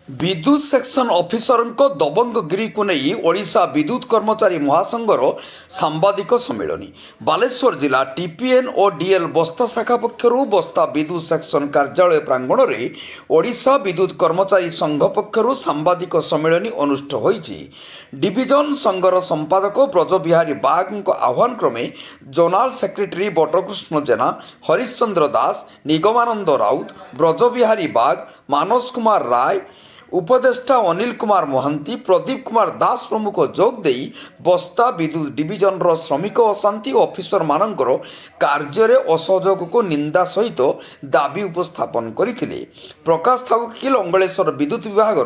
विद्युत section officer दबंगगिरी को नहीं ओडिशा विद्युत कर्मचारी महासंघर सांबादिक सम्मेलन बालेश्वर जिला टीपीएन और डीएल बस्ता शाखा पक्षर बस्ता विद्युत सेक्शन कार्यालय प्रांगण में ओडिशा विद्युत कर्मचारी संघ पक्षर सांबादिक सम्मेलन अनुष्ठित होईछि। डिविजन संघर संपादक ब्रजबिहारी बाग आह्वान क्रमे जोनाल सेक्रेटरी बटकृष्ण जेना, हरिश्चंद्र दास, निगमानंद राउत, ब्रजबिहारी बाग, मानस कुमार राय, उपदेष्टा अनिल कुमार महांती, प्रदीप कुमार दास प्रमुख जोग देई बस्ता विद्युत डिविजन श्रमिक अशांति ऑफिसर मानकर कार्य असहयोग को निंदा सहित दाबी उपस्थापन करथिले। प्रकाश थाकु कि लंगलेश्वर विद्युत विभाग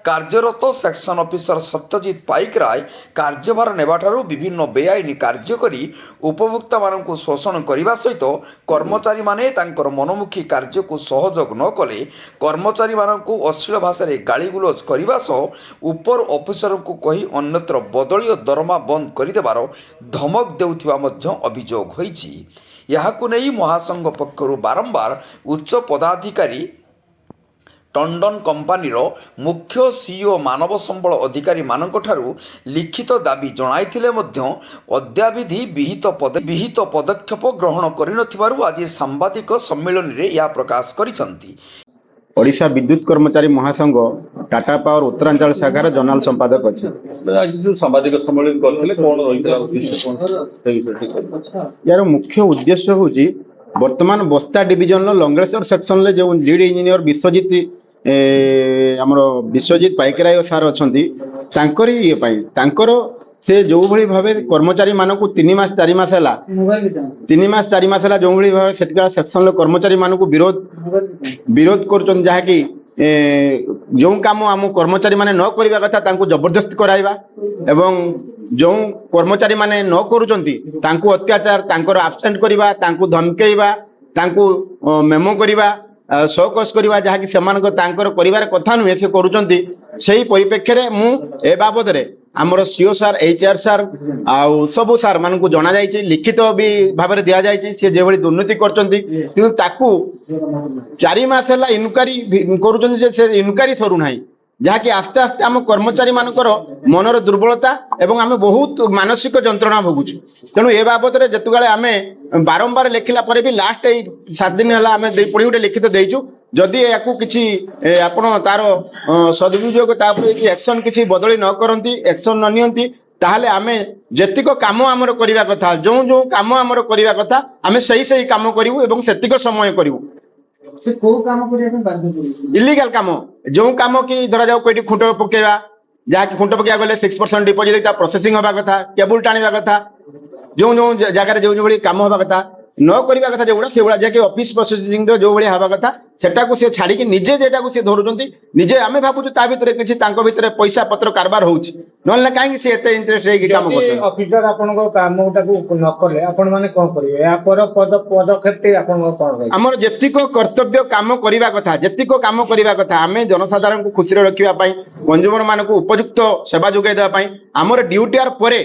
कार्यरत सेक्शन ऑफिसर सत्यजित पाइकराय कार्यभार नेबाठारु विभिन्न बेआईन कार्य करी उपभोक्ता मानकु शोषण करने सहित कर्मचारी माने तांकर मनमुखी कार्य को सहयोग न कले कर्मचारी मानकु अश्लील भाषा गाड़ीगुलज करने सह उपर ऑफिसर को कही अन्यत्र बदलीय दरमा बंद करदेवार धमक देउथिबा मध्य अभियोग होईछि। याहाकु नै महासंघ पक्षरु बारंबार उच्च पदाधिकारी टंडन कंपानीर मुख्य सीईओ मानव संबल अधिकारी मानकठारु लिखित दाबी जणाइथिले मध्य अद्याविधि विहित पदक्षेप ग्रहण करिनथिबारु आज सांबादिक सम्मेलन रे या प्रकाश करिसंती। ओडिशा विद्युत कर्मचारी महासंघ टाटा पावर उत्तरांचल शाखार जनरल संपादक अच्छे। आज जो सामाजिक सम्मेलन करथिले कोन रहितला उद्देश्य यार मुख्य उद्देश्य होची वर्तमान बस्ता डिविजन लंगलेश्वर सेक्शन ले जो लीड इंजीनियर विश्वजित पाइकराय सार अच्छी तांकरी ये पाई तांकर से जो भली भावे कर्मचारी मानकु 3 मास 4 मास हैला 3 मास 4 मास हैला जो भली भावे सेटिकल सेक्शन कर्मचारी मानकु विरोध करछन जहा कि जो काम आम कर्मचारी माने न करिबा कथा तांकु जबरदस्ती कराइबा एवं जो कर्मचारी माने न करूचंती तांकु अत्याचार तांकर एब्सेंट करिबा तांकु धमकेइबा तांकु मेमो करिबा शोकस करिबा जहा कि सेमानक तांकर परिवार कथा नुहे से करूचंती सेही परिप्रेक्षी रे मु ए बाबद रे आमर सीओ सार एचआर सार आउ सबु सार मान को जना जाइए लिखित भी भाव में दि जाइए सी जो दुर्नीति कर 4 मास है इनक्वारी कर इनक्वारी सरू ना जहाँकि आस्ते आस्ते आम कर्मचारी मानकर मनर दुर्बलता एवं आम बहुत मानसिक जंत्रणा भोगुचु। तेणु ए बाबद में जिते आम बारंबार लिखला पर भी लास्ट 7 दिन है आम पढ़ी गोटे लिखित देचु जदि या किसी आपण तार सदुपयोग एक्शन किसी बदली न करती एक्शन न नियंती ताहले आमे जेतिक काम आमर करिवा कथा जो जो काम आमर करिवा कथा आमे सही काम करिवु एवं सेतिक समय करिवु। से को काम करिया पे बाध्य करिवु इलीगल काम जो काम कि धरा जाऊ कोइटी खुंट पकेवा जहा कि खुंट पकेया गले 6% डिपॉजिट प्रोसेसिंग होबा कथा केबल टाणीबा कथा जो जो जगह जो जो काम होबा कथा न करवा कथा जो से जैसे ऑफिस प्रोसेसिंग जो भाई हवा कथा सेटा को से छाड़ी कि निजे जेटा को से धरुचंती निजे आमे भाबुछु ता भितरे किछि तांको भितरे पैसा पत्र कारबार होउछि नले काहे से एते इंटरेस्ट रे काम करते ऑफिसर आपन को कामटा को न करले आपन माने कोन करिवे या पर पदक्षेप आपन को कोन रही हमर जेतिको कर्तव्य काम करबा कथा जेतिको काम करबा कथा आमे जनसाधारण को खुशी रे रखिबा पई कंज्यूमर मान को उपयुक्त सेवा जोगाई देबा पई हमर ड्यूटी आर परे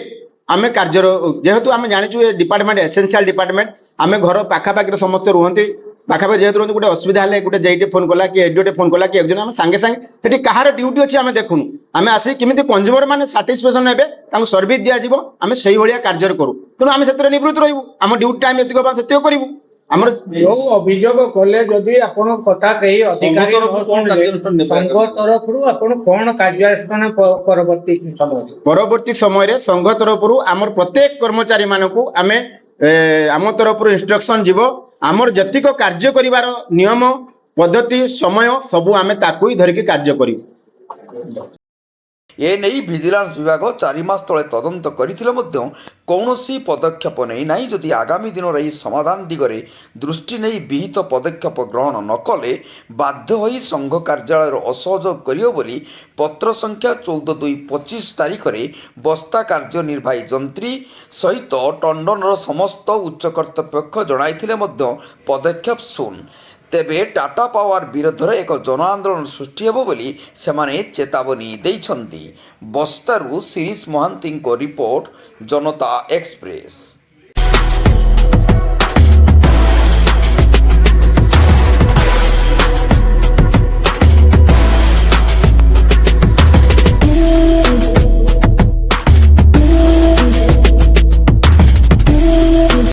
आमे कार्य जेहेतु आमे जानिछु डिपार्टमेंट एसेंशियल डिपार्टमेंट आमे घर पाखापाखि समस्त रुहंती पाखापाखि जेहेतु रुहंती गोटे असुविधा हेले गोटे जेईटे फोन कला कि एडीओटे फोन कला कि एकजन आमे संगे संगे सेठी कहार ड्यूटी अछि आमे देखुनु आमे आसी किमिति कंज्यूमर माने सैटिस्फैक्शन हेबे तांको सर्विस दिया जिवो आमे सेही भलिया कार्य करू तेणु आमे सेतरे निवृत्त रहिबु आम ड्यूटी टाइम एतिको बा सेतिको करिवु हमर जो अभियोग कले जदि आपण कथा कही अधिकारी संघ तरफ रु आपण कोन कार्यानुष्ठान परवर्ती समय रे संघ तरफ रु हमर प्रत्येक कर्मचारी मानकु आमे आम तरफ रु इंस्ट्रक्शन जीवो आमर जतिक कार्य करिवार नियम पद्धति समय सबु आमे ताकु ही धरिके कार्य करिवु। ए नहीं विजिलेंस विभाग 4 मास तले तदंत करथिले मध्य कौनसी पदक्षेप नहीं नाई जदि आगामी दिन रही समाधान दिगरे दृष्टि नहीं विहित पदक्षेप ग्रहण न कले बाध्य होई संघ कार्यालय असहयोग करियो बोली पत्र संख्या 14/2/25 तारिख रे बस्ता कार्यनिर्वाही जंत्री सहित टंडन समस्त उच्च कर्तृपक्ष जणाइथिले मध्य पदक्षेप सुन तेबे टाटा पावर विरोध में एक जन आंदोलन सृष्टि हेबो बोली सेमाने चेतावनी देइछन्ति। बस्तारू शिरीष महांती रिपोर्ट जनता एक्सप्रेस।